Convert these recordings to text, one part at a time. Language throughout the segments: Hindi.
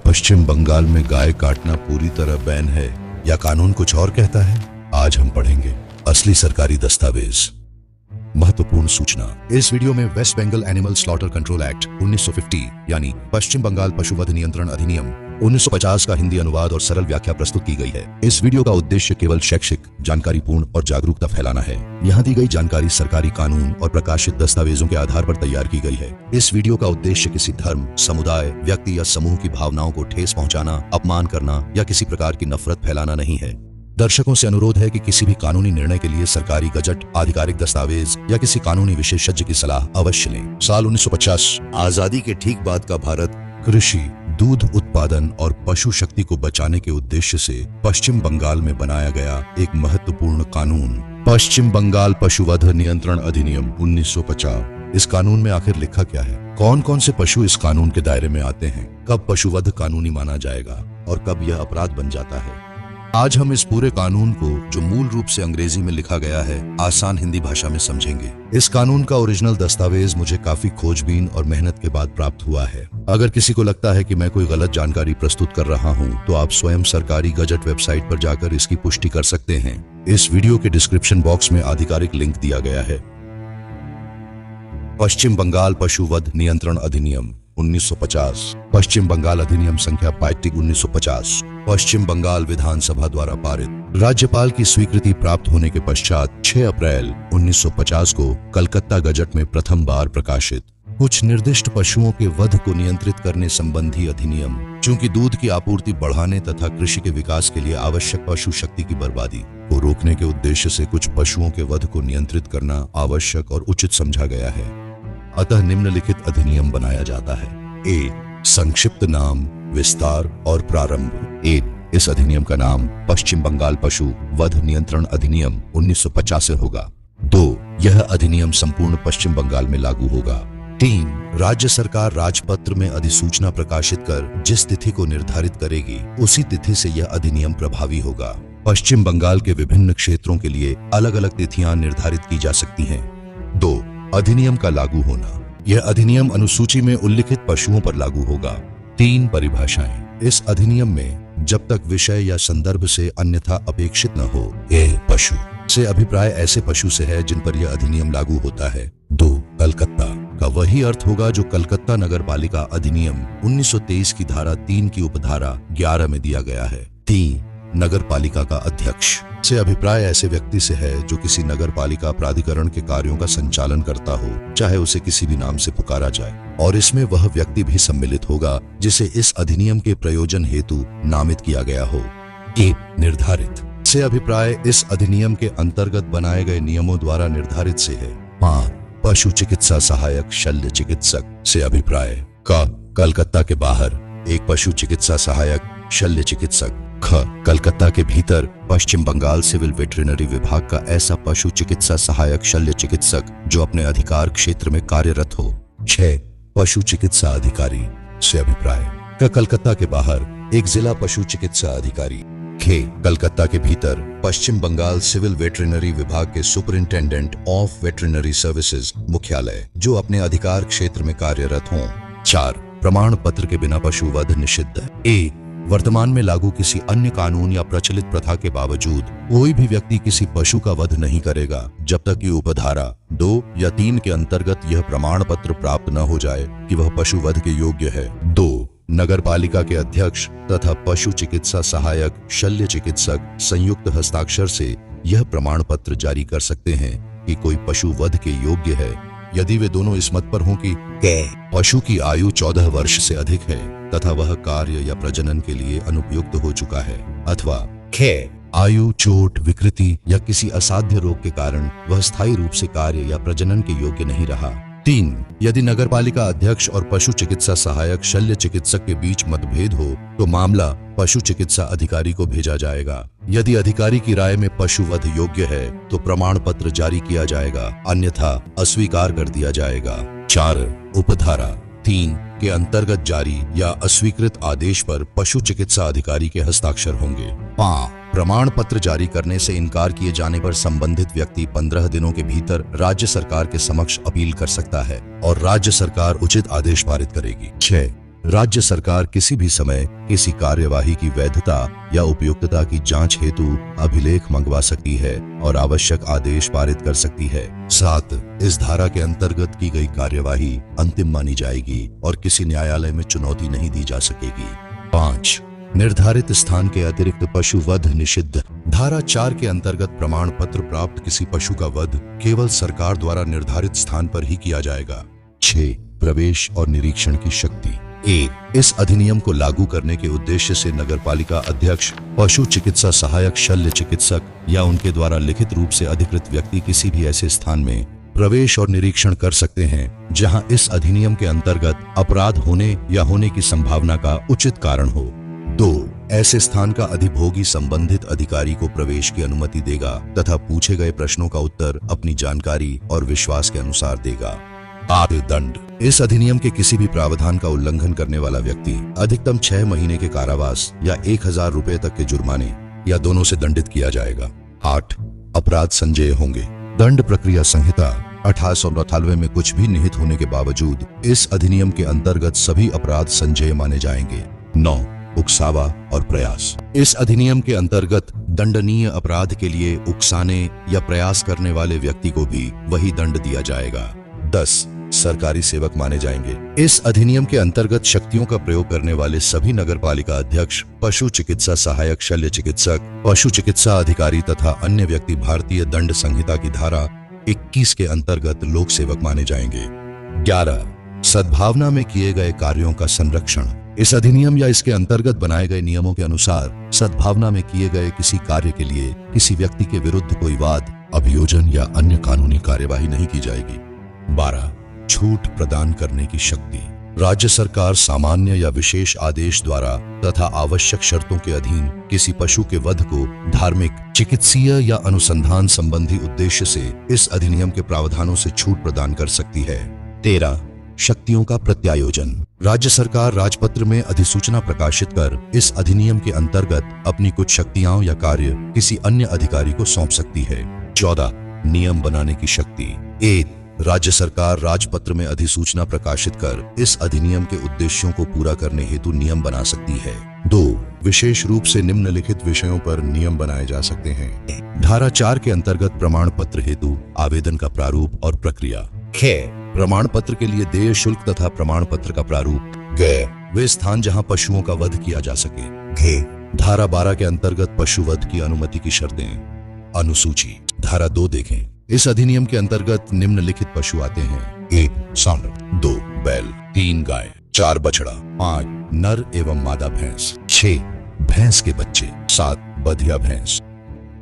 पश्चिम बंगाल में गाय काटना पूरी तरह बैन है या कानून कुछ और कहता है? आज हम पढ़ेंगे असली सरकारी दस्तावेज। महत्वपूर्ण सूचना, इस वीडियो में West Bengal animal slaughter control act 1950 यानी पश्चिम बंगाल पशुवध नियंत्रण अधिनियम 1950 का हिंदी अनुवाद और सरल व्याख्या प्रस्तुत की गई है। इस वीडियो का उद्देश्य केवल शैक्षिक, जानकारीपूर्ण और जागरूकता फैलाना है। यहाँ दी गई जानकारी सरकारी कानून और प्रकाशित दस्तावेजों के आधार पर तैयार की गई है। इस वीडियो का उद्देश्य किसी धर्म, समुदाय, व्यक्ति या समूह की भावनाओं को ठेस पहुंचाना, अपमान करना या किसी प्रकार की नफरत फैलाना नहीं है। दर्शकों से अनुरोध है कि किसी भी कानूनी निर्णय के लिए सरकारी गजट, आधिकारिक दस्तावेज या किसी कानूनी विशेषज्ञ की सलाह अवश्य लें। साल 1950, आजादी के ठीक बाद का भारत कृषि, दूध उत्पादन और पशु शक्ति को बचाने के उद्देश्य से पश्चिम बंगाल में बनाया गया एक महत्वपूर्ण कानून, पश्चिम बंगाल पशुवध नियंत्रण अधिनियम 1950। इस कानून में आखिर लिखा क्या है? कौन कौन से पशु इस कानून के दायरे में आते हैं? कब पशुवध कानूनी माना जाएगा और कब यह अपराध बन जाता है? आज हम इस पूरे कानून को, जो मूल रूप से अंग्रेजी में लिखा गया है, आसान हिंदी भाषा में समझेंगे। इस कानून का ओरिजिनल दस्तावेज मुझे काफी खोजबीन और मेहनत के बाद प्राप्त हुआ है। अगर किसी को लगता है कि मैं कोई गलत जानकारी प्रस्तुत कर रहा हूं, तो आप स्वयं सरकारी गजट वेबसाइट पर जाकर इसकी पुष्टि कर सकते हैं। इस वीडियो के डिस्क्रिप्शन बॉक्स में आधिकारिक लिंक दिया गया है। पश्चिम बंगाल पशुवध नियंत्रण अधिनियम 1950, पश्चिम बंगाल अधिनियम संख्या 1950, पश्चिम बंगाल विधानसभा द्वारा पारित, राज्यपाल की स्वीकृति प्राप्त होने के पश्चात 6 अप्रैल 1950 को कलकत्ता गजट में प्रथम बार प्रकाशित। कुछ निर्दिष्ट पशुओं के वध को नियंत्रित करने संबंधी अधिनियम। चूंकि दूध की आपूर्ति बढ़ाने तथा कृषि के विकास के लिए आवश्यक पशु शक्ति की बर्बादी को रोकने के उद्देश्य से कुछ पशुओं के वध को नियंत्रित करना आवश्यक और उचित समझा गया है। अतः निम्नलिखित अधिनियम बनाया जाता है। ए, संक्षिप्त नाम, विस्तार और प्रारंभ। इस अधिनियम का नाम पश्चिम बंगाल पशु वध नियंत्रण अधिनियम 1950 से होगा। 2, यह अधिनियम संपूर्ण पश्चिम बंगाल में लागू होगा। 3, राज्य सरकार राजपत्र में अधिसूचना प्रकाशित कर जिस तिथि को निर्धारित करेगी, उसी तिथि से यह अधिनियम प्रभावी होगा। पश्चिम बंगाल के विभिन्न क्षेत्रों के लिए अलग अलग तिथियां निर्धारित की जा सकती हैं। 2, अधिनियम का लागू होना। यह अधिनियम अनुसूची में उल्लिखित पशुओं पर लागू होगा। 3, परिभाषाएं। इस अधिनियम में जब तक विषय या संदर्भ से अन्यथा अपेक्षित न हो, यह पशु से अभिप्राय ऐसे पशु से है जिन पर यह अधिनियम लागू होता है। 2, कलकत्ता का वही अर्थ होगा जो कलकत्ता नगर पालिका अधिनियम 1923 की धारा 3 की उपधारा 11 में दिया गया है। 3, नगर पालिका का अध्यक्ष से अभिप्राय ऐसे व्यक्ति से है जो किसी नगर पालिका प्राधिकरण के कार्यों का संचालन करता हो, चाहे उसे किसी भी नाम से पुकारा जाए, और इसमें वह व्यक्ति भी सम्मिलित होगा जिसे इस अधिनियम के प्रयोजन हेतु नामित किया गया हो। 1, निर्धारित से अभिप्राय इस अधिनियम के अंतर्गत बनाए गए नियमों द्वारा निर्धारित से है। 5, पशु चिकित्सा सहायक शल्य चिकित्सक से अभिप्राय का कलकत्ता के बाहर एक पशु चिकित्सा सहायक शल्य चिकित्सक। ख, कलकत्ता के भीतर पश्चिम बंगाल सिविल वेटरिनरी विभाग का ऐसा पशु चिकित्सा सहायक शल्य चिकित्सक जो अपने अधिकार क्षेत्र में कार्यरत हो। 6, पशु चिकित्सा अधिकारी से अभिप्राय का कलकत्ता के बाहर एक जिला पशु चिकित्सा अधिकारी। खे, कलकत्ता के भीतर पश्चिम बंगाल सिविल वेटरिनरी विभाग के सुपरिंटेंडेंट ऑफ वेटरिनरी सर्विसेज मुख्यालय जो अपने अधिकार क्षेत्र में कार्यरत हों। 4, प्रमाण पत्र के बिना पशुवध निषिद्ध। ए, वर्तमान में लागू किसी अन्य कानून या प्रचलित प्रथा के बावजूद कोई भी व्यक्ति किसी पशु का वध नहीं करेगा जब तक कि उपधारा 2 या 3 के अंतर्गत यह प्रमाण पत्र प्राप्त न हो जाए कि वह पशु वध के योग्य है। 2, नगर पालिका के अध्यक्ष तथा पशु चिकित्सा सहायक शल्य चिकित्सक संयुक्त हस्ताक्षर से यह प्रमाण पत्र जारी कर सकते हैं कि कोई पशु वध के योग्य है, यदि वे दोनों इस मत पर हों कि पशु की आयु 14 वर्ष से अधिक है तथा वह कार्य या प्रजनन के लिए अनुपयुक्त हो चुका है, अथवा आयु, चोट, विकृति या किसी असाध्य रोग के कारण वह स्थायी रूप से कार्य या प्रजनन के योग्य नहीं रहा। 3, यदि नगरपालिका अध्यक्ष और पशु चिकित्सा सहायक शल्य चिकित्सक के बीच मतभेद हो तो मामला पशु चिकित्सा अधिकारी को भेजा जाएगा। यदि अधिकारी की राय में पशु वध योग्य है तो प्रमाण पत्र जारी किया जाएगा, अन्यथा अस्वीकार कर दिया जाएगा। 4, उपधारा 3 के अंतर्गत जारी या अस्वीकृत आदेश पर पशु चिकित्सा अधिकारी के हस्ताक्षर होंगे। 5, प्रमाण पत्र जारी करने से इनकार किए जाने पर संबंधित व्यक्ति 15 दिनों के भीतर राज्य सरकार के समक्ष अपील कर सकता है और राज्य सरकार उचित आदेश पारित करेगी। 6, राज्य सरकार किसी भी समय किसी कार्यवाही की वैधता या उपयुक्तता की जांच हेतु अभिलेख मंगवा सकती है और आवश्यक आदेश पारित कर सकती है। 7. इस धारा के अंतर्गत की गई कार्यवाही अंतिम मानी जाएगी और किसी न्यायालय में चुनौती नहीं दी जा सकेगी। 5. निर्धारित स्थान के अतिरिक्त पशु वध निषिद्ध। धारा 4 के अंतर्गत प्रमाण पत्र प्राप्त किसी पशु का वध केवल सरकार द्वारा निर्धारित स्थान पर ही किया जाएगा। 6. प्रवेश और निरीक्षण की शक्ति। 1. इस अधिनियम को लागू करने के उद्देश्य से नगरपालिका अध्यक्ष, पशु चिकित्सा सहायक, शल्य चिकित्सक या उनके द्वारा लिखित रूप से अधिकृत व्यक्ति किसी भी ऐसे स्थान में प्रवेश और निरीक्षण कर सकते हैं जहां इस अधिनियम के अंतर्गत अपराध होने या होने की संभावना का उचित कारण हो। 2. ऐसे स्थान का अधिभोगी संबंधित अधिकारी को प्रवेश की अनुमति देगा तथा पूछे गए प्रश्नों का उत्तर अपनी जानकारी और विश्वास के अनुसार देगा। 8. दंड। इस अधिनियम के किसी भी प्रावधान का उल्लंघन करने वाला व्यक्ति अधिकतम 6 महीने के कारावास या 1000 रुपए तक के जुर्माने या दोनों से दंडित किया जाएगा। 8. अपराध संज्ञेय होंगे। दंड प्रक्रिया संहिता 1898 में कुछ भी निहित होने के बावजूद इस अधिनियम के अंतर्गत सभी अपराध संज्ञेय माने जाएंगे। 9. उकसावा और प्रयास। इस अधिनियम के अंतर्गत दंडनीय अपराध के लिए उकसाने या प्रयास करने वाले व्यक्ति को भी वही दंड दिया जाएगा। 10. सरकारी सेवक माने जाएंगे। इस अधिनियम के अंतर्गत शक्तियों का प्रयोग करने वाले सभी नगरपालिका अध्यक्ष, पशु चिकित्सा सहायक, शल्य चिकित्सक, पशु चिकित्सा अधिकारी तथा अन्य व्यक्ति भारतीय दंड संहिता की धारा 21 के अंतर्गत लोक सेवक माने जाएंगे। 11. सद्भावना में किए गए कार्यों का संरक्षण। इस अधिनियम या इसके अंतर्गत बनाए गए नियमों के अनुसार सद्भावना में किए गए किसी कार्य के लिए किसी व्यक्ति के विरुद्ध कोई वाद, अभियोजन या अन्य कानूनी कार्यवाही नहीं की जाएगी। 12. छूट प्रदान करने की शक्ति। राज्य सरकार सामान्य या विशेष आदेश द्वारा तथा आवश्यक शर्तों के अधीन किसी पशु के वध को धार्मिक, चिकित्सीय या अनुसंधान संबंधी उद्देश्य से इस अधिनियम के प्रावधानों से छूट प्रदान कर सकती है। 13. शक्तियों का प्रत्यायोजन। राज्य सरकार राजपत्र में अधिसूचना प्रकाशित कर इस अधिनियम के अंतर्गत अपनी कुछ शक्तियां या कार्य किसी अन्य अधिकारी को सौंप सकती है। 14. नियम बनाने की शक्ति। 1. राज्य सरकार राजपत्र में अधिसूचना प्रकाशित कर इस अधिनियम के उद्देश्यों को पूरा करने हेतु नियम बना सकती है। 2. विशेष रूप से निम्नलिखित विषयों पर नियम बनाए जा सकते हैं। धारा 4 के अंतर्गत प्रमाण पत्र हेतु आवेदन का प्रारूप और प्रक्रिया। प्रमाण पत्र के लिए देय शुल्क तथा प्रमाण पत्र का प्रारूप। वे स्थान जहां पशुओं का वध किया जा सके। धारा 12 के अंतर्गत पशु वध की अनुमति की शर्तें। अनुसूची। धारा 2 देखें। इस अधिनियम के अंतर्गत निम्नलिखित पशु आते हैं। 1. सांड। 2. बैल। 3. गाय। 4. बछड़ा। 5. नर एवं मादा भैंस। 6. भैंस के बच्चे। 7. बधिया भैंस।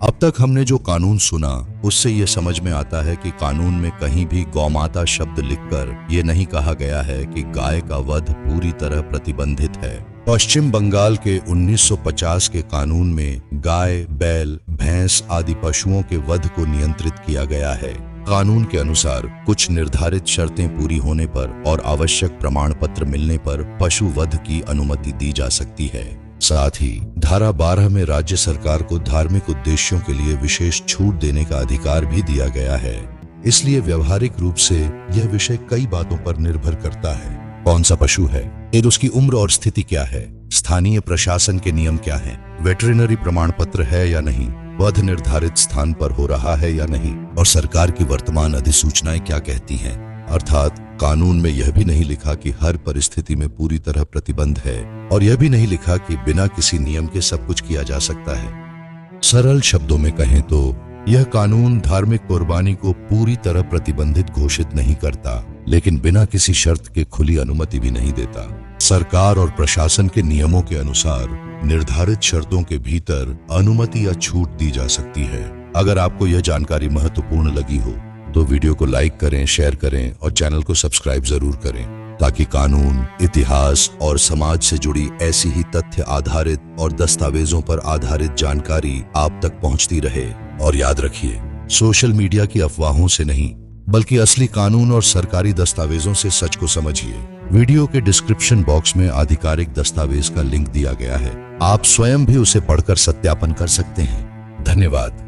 अब तक हमने जो कानून सुना उससे ये समझ में आता है कि कानून में कहीं भी गौमाता शब्द लिखकर ये नहीं कहा गया है कि गाय का वध पूरी तरह प्रतिबंधित है। पश्चिम बंगाल के 1950 के कानून में गाय, बैल, भैंस आदि पशुओं के वध को नियंत्रित किया गया है। कानून के अनुसार कुछ निर्धारित शर्तें पूरी होने पर और आवश्यक प्रमाण पत्र मिलने पर पशु वध की अनुमति दी जा सकती है। साथ ही धारा 12 में राज्य सरकार को धार्मिक उद्देश्यों के लिए विशेष छूट देने का अधिकार भी दिया गया है। इसलिए व्यवहारिक रूप से यह विषय कई बातों पर निर्भर करता है। कौन सा पशु है, फिर उसकी उम्र और स्थिति क्या है, स्थानीय प्रशासन के नियम क्या हैं, वेटरिनरी प्रमाण पत्र है या नहीं, वध निर्धारित स्थान पर हो रहा है या नहीं, और सरकार की वर्तमान अधिसूचनाएं क्या कहती हैं। अर्थात कानून में यह भी नहीं लिखा कि हर परिस्थिति में पूरी तरह प्रतिबंध है और यह भी नहीं लिखा कि बिना किसी नियम के सब कुछ किया जा सकता है। सरल शब्दों में कहें तो यह कानून धार्मिक कुर्बानी को पूरी तरह प्रतिबंधित घोषित नहीं करता, लेकिन बिना किसी शर्त के खुली अनुमति भी नहीं देता। सरकार और प्रशासन के नियमों के अनुसार निर्धारित शर्तों के भीतर अनुमति या छूट दी जा सकती है। अगर आपको यह जानकारी महत्वपूर्ण लगी हो तो वीडियो को लाइक करें, शेयर करें और चैनल को सब्सक्राइब जरूर करें, ताकि कानून, इतिहास और समाज से जुड़ी ऐसी ही तथ्य आधारित और दस्तावेजों पर आधारित जानकारी आप तक पहुंचती रहे। और याद रखिए, सोशल मीडिया की अफवाहों से नहीं बल्कि असली कानून और सरकारी दस्तावेजों से सच को समझिए। वीडियो के डिस्क्रिप्शन बॉक्स में आधिकारिक दस्तावेज का लिंक दिया गया है, आप स्वयं भी उसे पढ़कर सत्यापन कर सकते हैं। धन्यवाद।